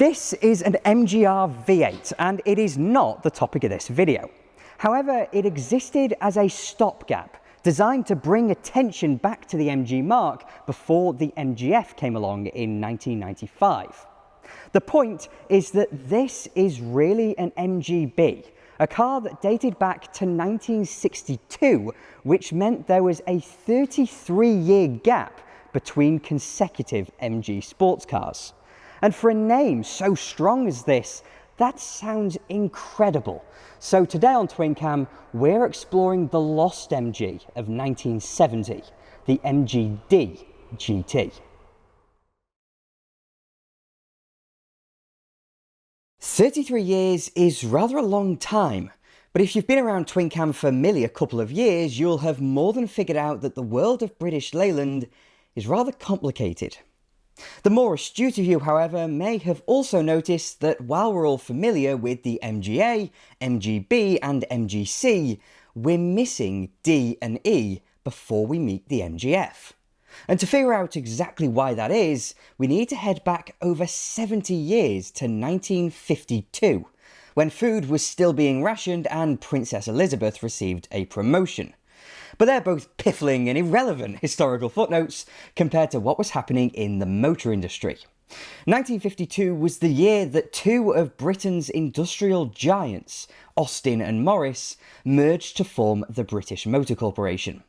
This is an MGR V8 and it is not the topic of this video. However, it existed as a stopgap designed to bring attention back to the MG marque before the MGF came along in 1995. The point is that this is really an MGB, a car that dated back to 1962, which meant there was a 33-year gap between consecutive MG sports cars. And for a name so strong as this, that sounds incredible. So today on TwinCam, we're exploring the lost MG of 1970, the MGD GT. 33 years is rather a long time, but if you've been around TwinCam for merely a couple of years, you'll have more than figured out that the world of British Leyland is rather complicated. The more astute of you, however, may have also noticed that while we're all familiar with the MGA, MGB and MGC, we're missing D and E before we meet the MGF. And to figure out exactly why that is, we need to head back over 70 years to 1952, when food was still being rationed and Princess Elizabeth received a promotion. But they're both piffling and irrelevant historical footnotes compared to what was happening in the motor industry. 1952 was the year that two of Britain's industrial giants, Austin and Morris, merged to form the British Motor Corporation.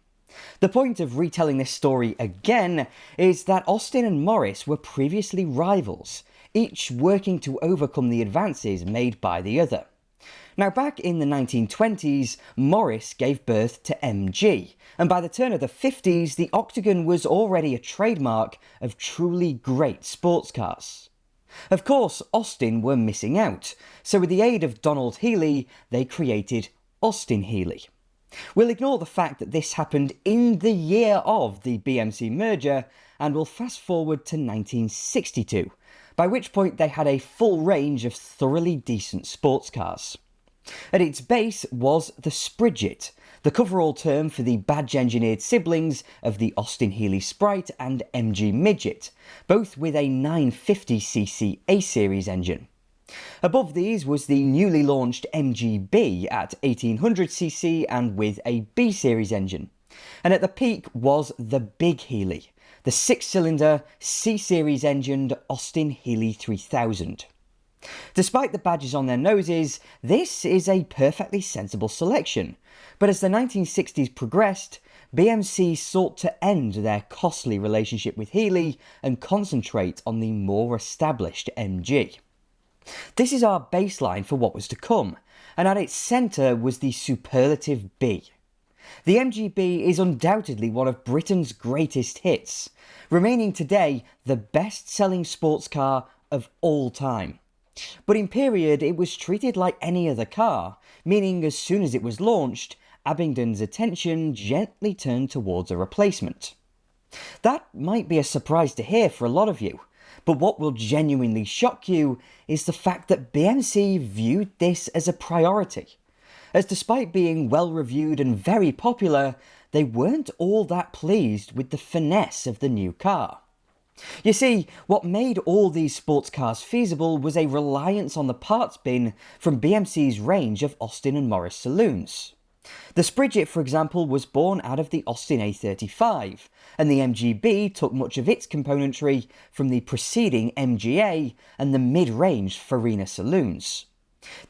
The point of retelling this story again is that Austin and Morris were previously rivals, each working to overcome the advances made by the other. Now, back in the 1920s, Morris gave birth to MG, and by the turn of the 50s, the Octagon was already a trademark of truly great sports cars. Of course, Austin were missing out, so with the aid of Donald Healey, they created Austin Healey. We'll ignore the fact that this happened in the year of the BMC merger, and we'll fast forward to 1962, by which point they had a full range of thoroughly decent sports cars. At its base was the Sprigget, the coverall term for the badge-engineered siblings of the Austin Healey Sprite and MG Midget, both with a 950cc A-Series engine. Above these was the newly launched MGB at 1800cc and with a B-Series engine. And at the peak was the Big Healey, the 6-cylinder C-Series engined Austin Healey 3000. Despite the badges on their noses, this is a perfectly sensible selection, but as the 1960s progressed, BMC sought to end their costly relationship with Healey and concentrate on the more established MG. This is our baseline for what was to come, and at its centre was the superlative B. The MGB is undoubtedly one of Britain's greatest hits, remaining today the best-selling sports car of all time. But in period, it was treated like any other car, meaning as soon as it was launched, Abingdon's attention gently turned towards a replacement. That might be a surprise to hear for a lot of you, but what will genuinely shock you is the fact that BMC viewed this as a priority, as despite being well reviewed and very popular, they weren't all that pleased with the finesse of the new car. You see, what made all these sports cars feasible was a reliance on the parts bin from BMC's range of Austin and Morris saloons. The Sprigget, for example, was born out of the Austin A35, and the MGB took much of its componentry from the preceding MGA and the mid-range Farina saloons.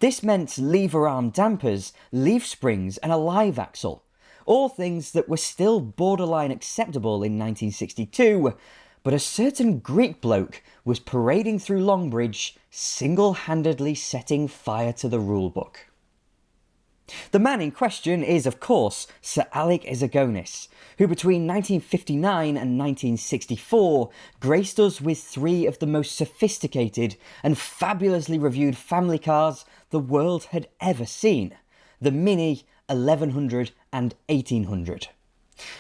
This meant lever arm dampers, leaf springs and a live axle, all things that were still borderline acceptable in 1962, but a certain Greek bloke was parading through Longbridge, single-handedly setting fire to the rulebook. The man in question is, of course, Sir Alec Izagonis, who between 1959 and 1964 graced us with three of the most sophisticated and fabulously reviewed family cars the world had ever seen, the Mini, 1100 and 1800.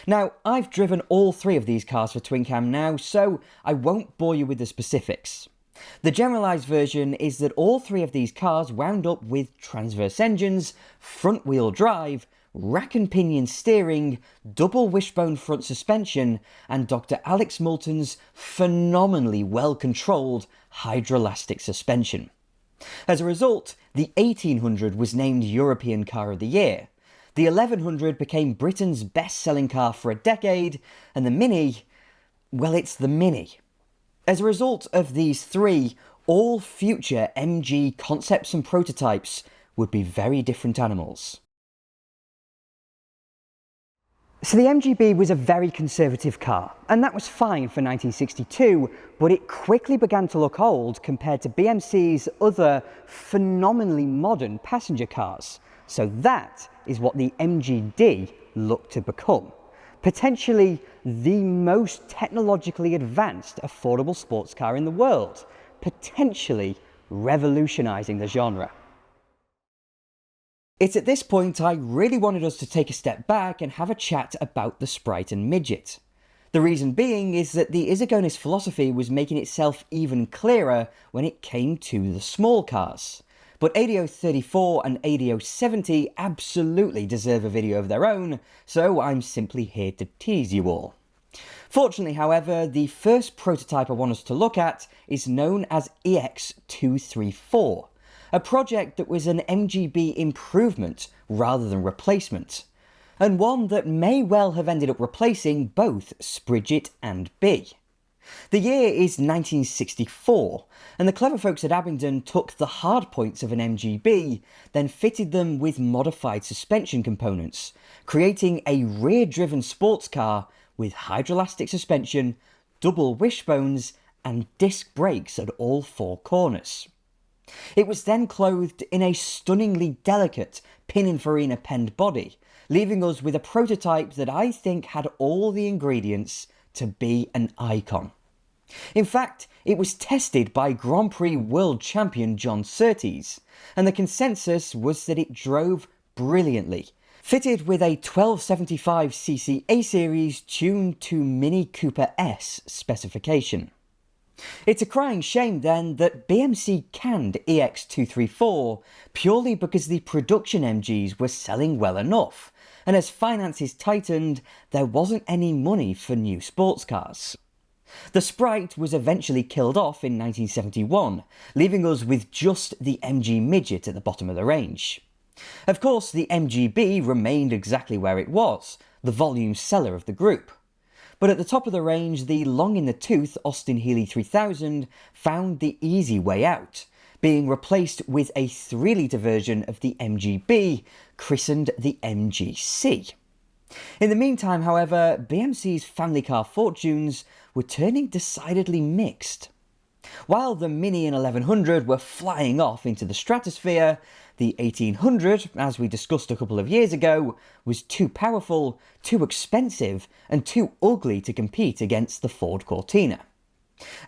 Now, I've driven all three of these cars for TwinCam now, so I won't bore you with the specifics. The generalised version is that all three of these cars wound up with transverse engines, front-wheel drive, rack and pinion steering, double wishbone front suspension, and Dr. Alex Moulton's phenomenally well-controlled Hydrolastic suspension. As a result, the 1800 was named European Car of the Year, the 1100 became Britain's best-selling car for a decade, and the Mini, well, it's the Mini. As a result of these three, all future MG concepts and prototypes would be very different animals. So the MGB was a very conservative car, and that was fine for 1962, but it quickly began to look old compared to BMC's other phenomenally modern passenger cars. So that is what the MGD looked to become. Potentially the most technologically advanced affordable sports car in the world, potentially revolutionising the genre. It's at this point I really wanted us to take a step back and have a chat about the Sprite and Midget. The reason being is that the Isogonist philosophy was making itself even clearer when it came to the small cars. But ADO 34 and ADO 70 absolutely deserve a video of their own, so I'm simply here to tease you all. Fortunately, however, the first prototype I want us to look at is known as EX234. A project that was an MGB improvement rather than replacement, and one that may well have ended up replacing both Sprigget and B. The year is 1964, and the clever folks at Abingdon took the hard points of an MGB, then fitted them with modified suspension components, creating a rear-driven sports car with hydrolastic suspension, double wishbones, and disc brakes at all four corners. It was then clothed in a stunningly delicate Pininfarina penned body, leaving us with a prototype that I think had all the ingredients to be an icon. In fact, it was tested by Grand Prix world champion John Surtees, and the consensus was that it drove brilliantly, fitted with a 1275cc A-Series tuned to Mini Cooper S specification. It's a crying shame then that BMC canned EX234 purely because the production MGs were selling well enough, and as finances tightened, there wasn't any money for new sports cars. The Sprite was eventually killed off in 1971, leaving us with just the MG Midget at the bottom of the range. Of course, the MGB remained exactly where it was, the volume seller of the group. But at the top of the range, the long-in-the-tooth Austin Healey 3000 found the easy way out, being replaced with a 3-litre version of the MGB, christened the MGC. In the meantime, however, BMC's family car fortunes were turning decidedly mixed. While the Mini and 1100 were flying off into the stratosphere, the 1800, as we discussed a couple of years ago, was too powerful, too expensive, and too ugly to compete against the Ford Cortina.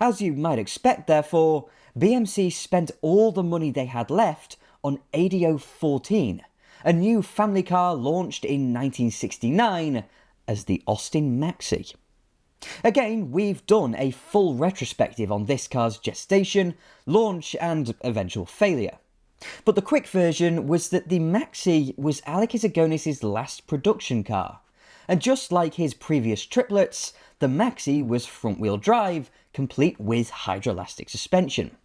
As you might expect, therefore, BMC spent all the money they had left on ADO 14, a new family car launched in 1969 as the Austin Maxi. Again, we've done a full retrospective on this car's gestation, launch and eventual failure. But the quick version was that the Maxi was Alec Isogonis' last production car, and just like his previous triplets, the Maxi was front-wheel drive, complete with hydrolastic suspension.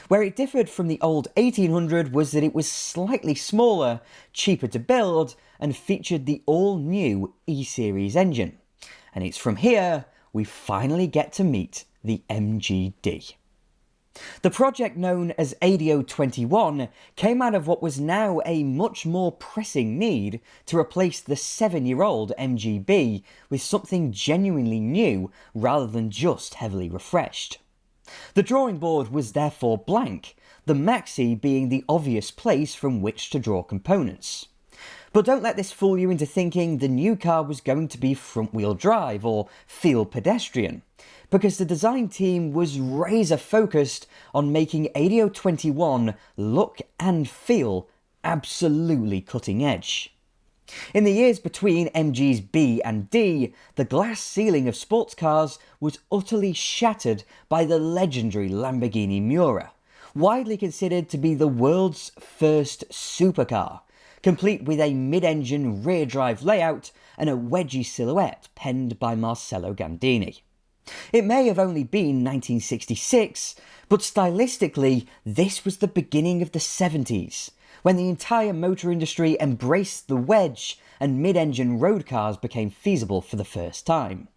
Where it differed from the old 1800 was that it was slightly smaller, cheaper to build, and featured the all-new E-Series engine. And it's from here we finally get to meet the MGD. The project known as ADO 21 came out of what was now a much more pressing need to replace the 7-year-old MGB with something genuinely new rather than just heavily refreshed. The drawing board was therefore blank, the Maxi being the obvious place from which to draw components. But don't let this fool you into thinking the new car was going to be front-wheel drive or feel pedestrian, because the design team was razor focused on making ADO 21 look and feel absolutely cutting edge. In the years between MG's B and D, the glass ceiling of sports cars was utterly shattered by the legendary Lamborghini Miura, widely considered to be the world's first supercar, complete with a mid-engine rear-drive layout and a wedgy silhouette penned by Marcello Gandini. It may have only been 1966, but stylistically this was the beginning of the 70s, when the entire motor industry embraced the wedge and mid-engine road cars became feasible for the first time.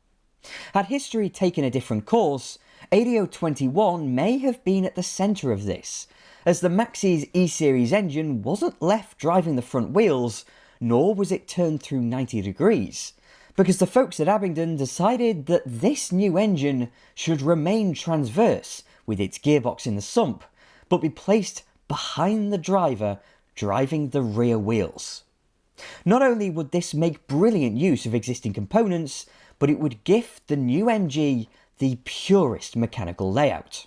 Had history taken a different course, 8021 may have been at the centre of this, as the Maxi's E-Series engine wasn't left driving the front wheels, nor was it turned through 90 degrees, because the folks at Abingdon decided that this new engine should remain transverse with its gearbox in the sump, but be placed behind the driver driving the rear wheels. Not only would this make brilliant use of existing components, but it would gift the new MG the purest mechanical layout.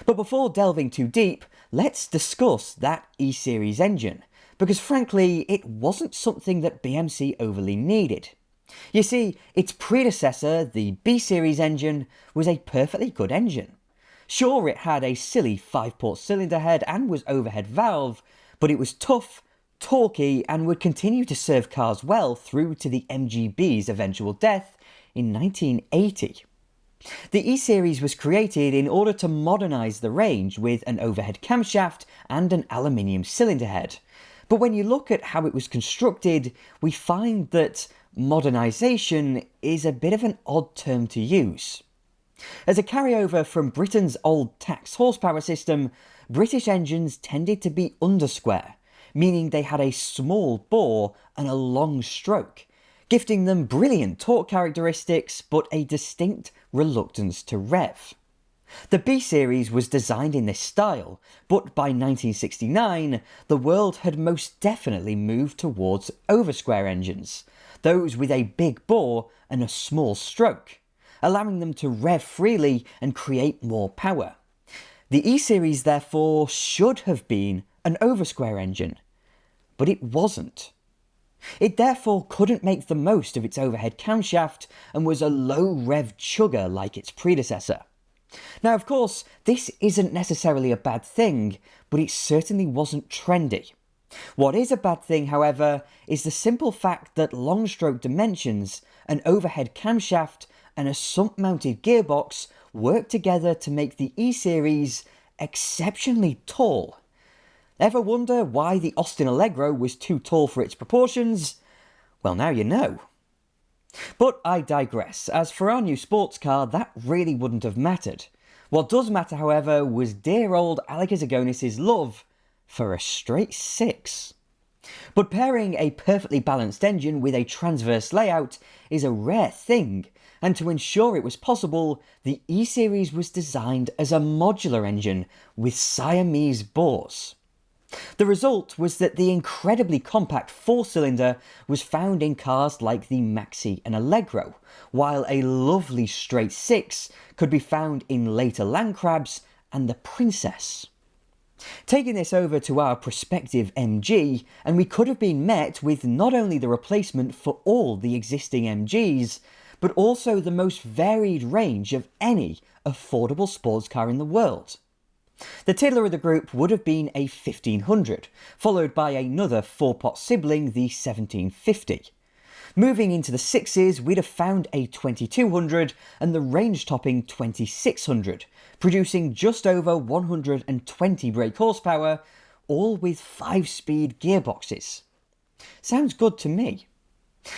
But before delving too deep, let's discuss that E-Series engine, because frankly it wasn't something that BMC overly needed. You see, its predecessor, the B-Series engine, was a perfectly good engine. Sure, it had a silly 5-port cylinder head and was overhead valve, but it was tough, torquey, and would continue to serve cars well through to the MGB's eventual death in 1980. The E-Series was created in order to modernise the range with an overhead camshaft and an aluminium cylinder head. But when you look at how it was constructed, we find that modernisation is a bit of an odd term to use. As a carryover from Britain's old tax horsepower system, British engines tended to be undersquare, meaning they had a small bore and a long stroke, gifting them brilliant torque characteristics but a distinct reluctance to rev. The B-Series was designed in this style, but by 1969 the world had most definitely moved towards oversquare engines, those with a big bore and a small stroke, allowing them to rev freely and create more power. The E-Series therefore should have been an oversquare engine, but it wasn't. It therefore couldn't make the most of its overhead camshaft and was a low rev chugger like its predecessor. Now of course, this isn't necessarily a bad thing, but it certainly wasn't trendy. What is a bad thing, however, is the simple fact that long stroke dimensions, an overhead camshaft and a sump-mounted gearbox work together to make the E-Series exceptionally tall. Ever wonder why the Austin Allegro was too tall for its proportions? Well, now you know. But I digress, as for our new sports car, that really wouldn't have mattered. What does matter, however, was dear old Alec Zagonis' love for a straight 6. But pairing a perfectly balanced engine with a transverse layout is a rare thing, and to ensure it was possible, the E-Series was designed as a modular engine with Siamese bores. The result was that the incredibly compact 4-cylinder was found in cars like the Maxi and Allegro, while a lovely straight 6 could be found in later Landcrabs and the Princess. Taking this over to our prospective MG, and we could have been met with not only the replacement for all the existing MGs, but also the most varied range of any affordable sports car in the world. The tiddler of the group would have been a 1500, followed by another 4-pot sibling, the 1750. Moving into the 6s, we'd have found a 2200 and the range-topping 2600, producing just over 120 brake horsepower, all with 5-speed gearboxes. Sounds good to me.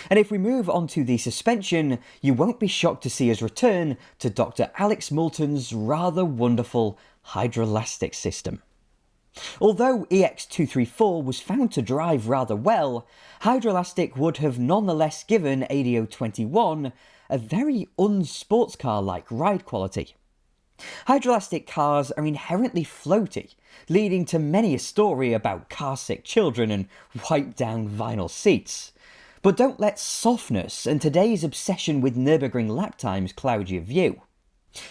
And if we move on to the suspension, you won't be shocked to see us return to Dr. Alex Moulton's rather wonderful Hydrolastic system. Although EX234 was found to drive rather well, Hydrolastic would have nonetheless given 8021 a very unsports car-like ride quality. Hydrolastic cars are inherently floaty, leading to many a story about car-sick children and wiped-down vinyl seats. But don't let softness and today's obsession with Nürburgring lap times cloud your view.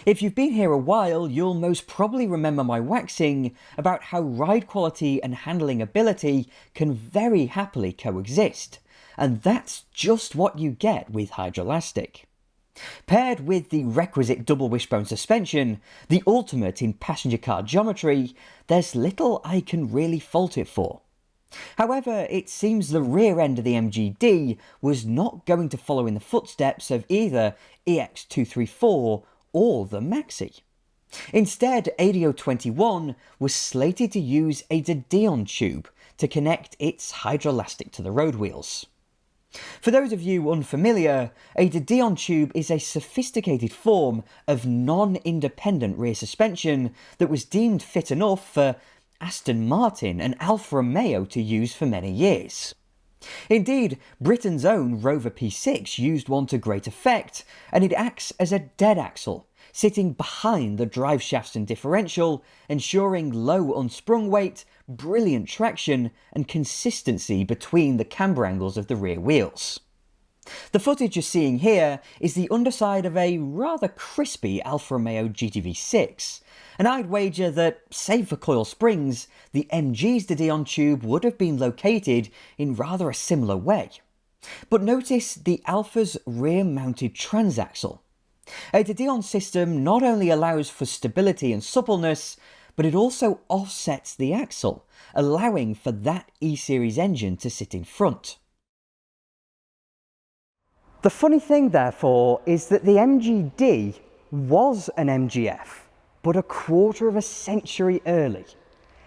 If you've been here a while, you'll most probably remember my waxing about how ride quality and handling ability can very happily coexist, and that's just what you get with Hydrolastic. Paired with the requisite double wishbone suspension, the ultimate in passenger car geometry, there's little I can really fault it for. However, it seems the rear end of the MGD was not going to follow in the footsteps of either EX234 or the Maxi. Instead, ADO21 was slated to use a Dion tube to connect its Hydrolastic to the road wheels. For those of you unfamiliar, a Dion tube is a sophisticated form of non-independent rear suspension that was deemed fit enough for Aston Martin and Alfa Romeo to use for many years. Indeed, Britain's own Rover P6 used one to great effect, and it acts as a dead axle, sitting behind the drive shafts and differential, ensuring low unsprung weight, brilliant traction and consistency between the camber angles of the rear wheels. The footage you're seeing here is the underside of a rather crispy Alfa Romeo GTV6, and I'd wager that, save for coil springs, the MG's Dion tube would have been located in rather a similar way. But notice the Alfa's rear-mounted transaxle. A Dion system not only allows for stability and suppleness, but it also offsets the axle, allowing for that E-Series engine to sit in front. The funny thing, therefore, is that the MGD was an MGF, but a quarter of a century early.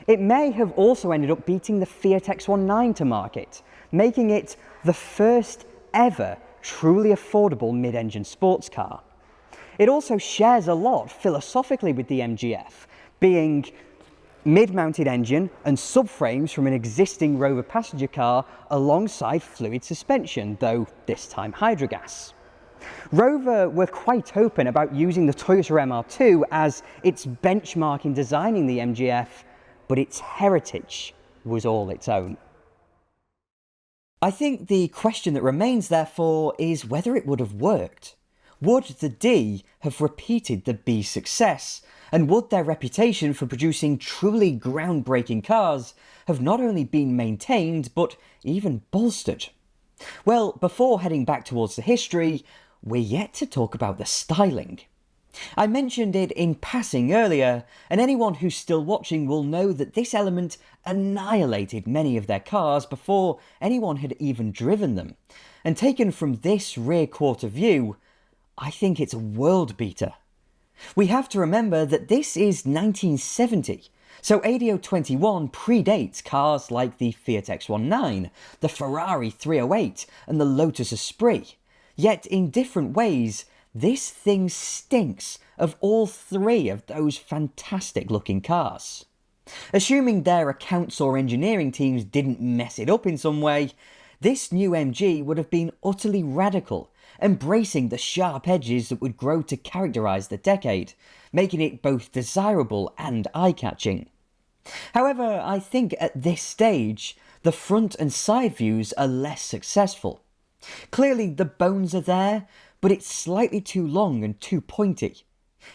It may have also ended up beating the Fiat X19 to market, making it the first ever truly affordable mid-engine sports car. It also shares a lot philosophically with the MGF, being mid-mounted engine and subframes from an existing Rover passenger car alongside fluid suspension, though this time hydrogas. Rover were quite open about using the Toyota MR2 as its benchmark in designing the MGF, but its heritage was all its own. I think the question that remains, therefore, is whether it would have worked. Would the D have repeated the B's success, and would their reputation for producing truly groundbreaking cars have not only been maintained, but even bolstered? Well, before heading back towards the history, we're yet to talk about the styling. I mentioned it in passing earlier, and anyone who's still watching will know that this element annihilated many of their cars before anyone had even driven them, and taken from this rear quarter view, I think it's a world beater. We have to remember that this is 1970, so ADO21 predates cars like the Fiat X19, the Ferrari 308 and the Lotus Esprit. Yet in different ways, this thing stinks of all three of those fantastic looking cars. Assuming their accounts or engineering teams didn't mess it up in some way, this new MG would have been utterly radical, embracing the sharp edges that would grow to characterise the decade, making it both desirable and eye-catching. However, I think at this stage, the front and side views are less successful. Clearly the bones are there, but it's slightly too long and too pointy.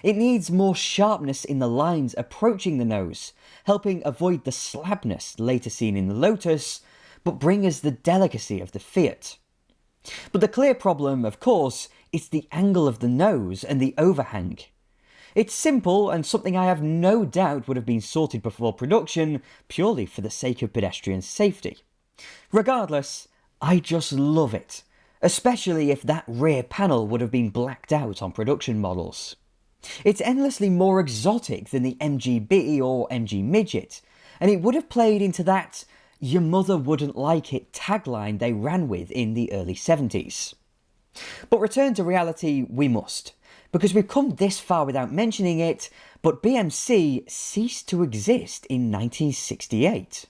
It needs more sharpness in the lines approaching the nose, helping avoid the slabness later seen in the Lotus, but bring us the delicacy of the Fiat. But the clear problem, of course, is the angle of the nose and the overhang. It's simple and something I have no doubt would have been sorted before production, purely for the sake of pedestrian safety. Regardless, I just love it, especially if that rear panel would have been blacked out on production models. It's endlessly more exotic than the MGB or MG Midget, and it would have played into that "your mother wouldn't like it" tagline they ran with in the early 70s. But return to reality we must, because we've come this far without mentioning it, but BMC ceased to exist in 1968.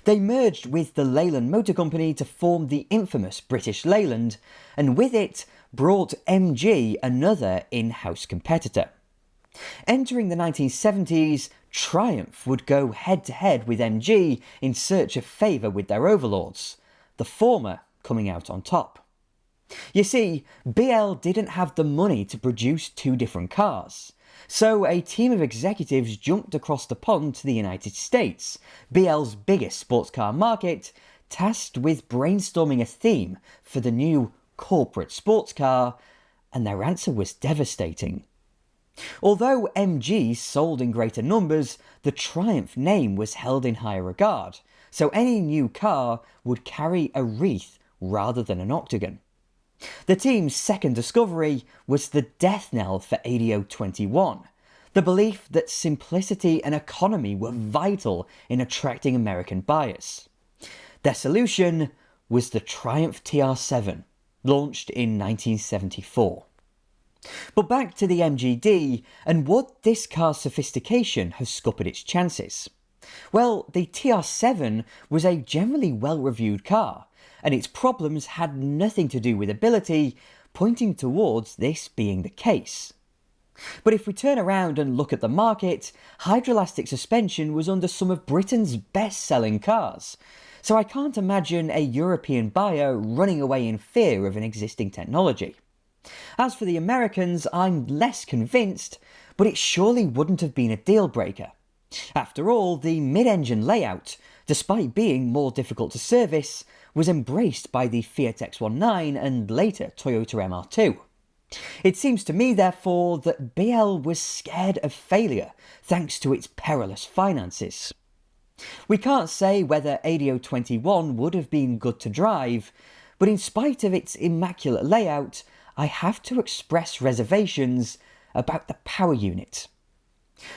They merged with the Leyland Motor Company to form the infamous British Leyland, and with it brought MG, another in-house competitor. Entering the 1970s, Triumph would go head-to-head with MG in search of favour with their overlords, the former coming out on top. You see, BL didn't have the money to produce two different cars, so a team of executives jumped across the pond to the United States, BL's biggest sports car market, tasked with brainstorming a theme for the new corporate sports car, and their answer was devastating. Although MG sold in greater numbers, the Triumph name was held in higher regard, so any new car would carry a wreath rather than an octagon. The team's second discovery was the death knell for ADO 21, the belief that simplicity and economy were vital in attracting American buyers. Their solution was the Triumph TR7, launched in 1974. But back to the MGD, and would this car's sophistication have scuppered its chances? Well, the TR7 was a generally well-reviewed car, and its problems had nothing to do with ability, pointing towards this being the case. But if we turn around and look at the market, Hydrolastic suspension was under some of Britain's best-selling cars, so I can't imagine a European buyer running away in fear of an existing technology. As for the Americans, I'm less convinced, but it surely wouldn't have been a deal-breaker. After all, the mid-engine layout, despite being more difficult to service, was embraced by the Fiat X19 and later Toyota MR2. It seems to me, therefore, that BL was scared of failure thanks to its perilous finances. We can't say whether ADO 21 would have been good to drive, but in spite of its immaculate layout, I have to express reservations about the power unit.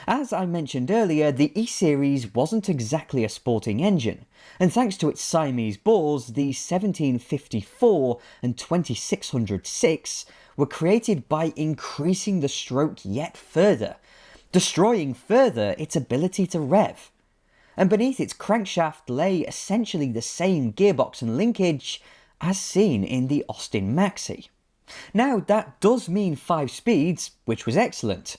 As I mentioned earlier, the E-Series wasn't exactly a sporting engine, and thanks to its Siamese bores, the 1754 and 2606 were created by increasing the stroke yet further, destroying further its ability to rev. And beneath its crankshaft lay essentially the same gearbox and linkage as seen in the Austin Maxi. Now, that does mean 5 speeds, which was excellent.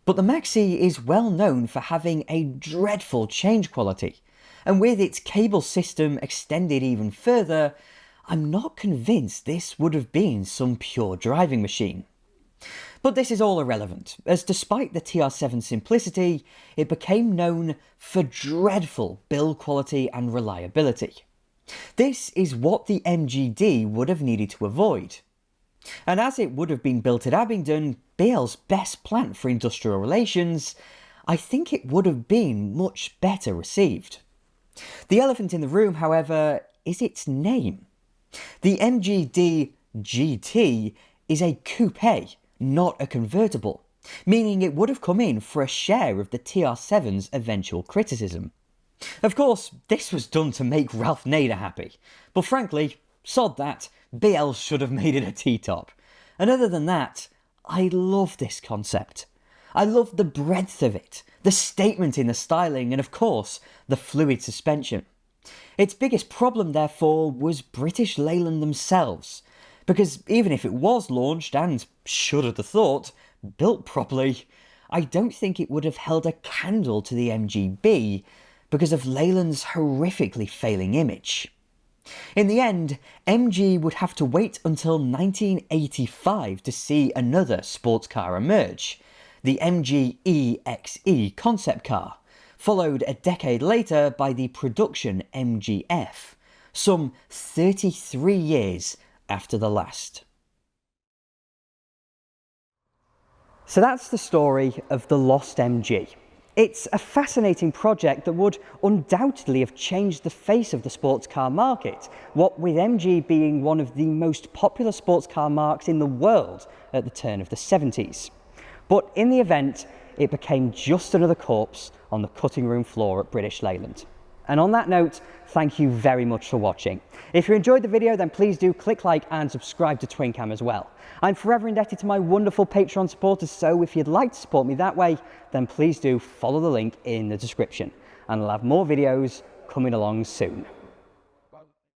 But the Maxi is well known for having a dreadful change quality, and with its cable system extended even further, I'm not convinced this would have been some pure driving machine. But this is all irrelevant, as despite the TR7's simplicity, it became known for dreadful build quality and reliability. This is what the MGD would have needed to avoid. And as it would have been built at Abingdon, BL's best plant for industrial relations, I think it would have been much better received. The elephant in the room, however, is its name. The MGD GT is a coupe, not a convertible, meaning it would have come in for a share of the TR7's eventual criticism. Of course, this was done to make Ralph Nader happy, but frankly, sod that, BL should have made it a T-top. And other than that, I love this concept. I love the breadth of it, the statement in the styling, and of course, the fluid suspension. Its biggest problem, therefore, was British Leyland themselves, because even if it was launched and, should have thought, built properly, I don't think it would have held a candle to the MGB because of Leyland's horrifically failing image. In the end, MG would have to wait until 1985 to see another sports car emerge, the MG EXE concept car, followed a decade later by the production MGF, some 33 years after the last. So that's the story of the lost MG. It's a fascinating project that would undoubtedly have changed the face of the sports car market, what with MG being one of the most popular sports car marques in the world at the turn of the 70s. But in the event, it became just another corpse on the cutting room floor at British Leyland. And on that note, thank you very much for watching. If you enjoyed the video, then please do click like and subscribe to TwinCam as well. I'm forever indebted to my wonderful Patreon supporters, so if you'd like to support me that way, then please do follow the link in the description. And I'll have more videos coming along soon.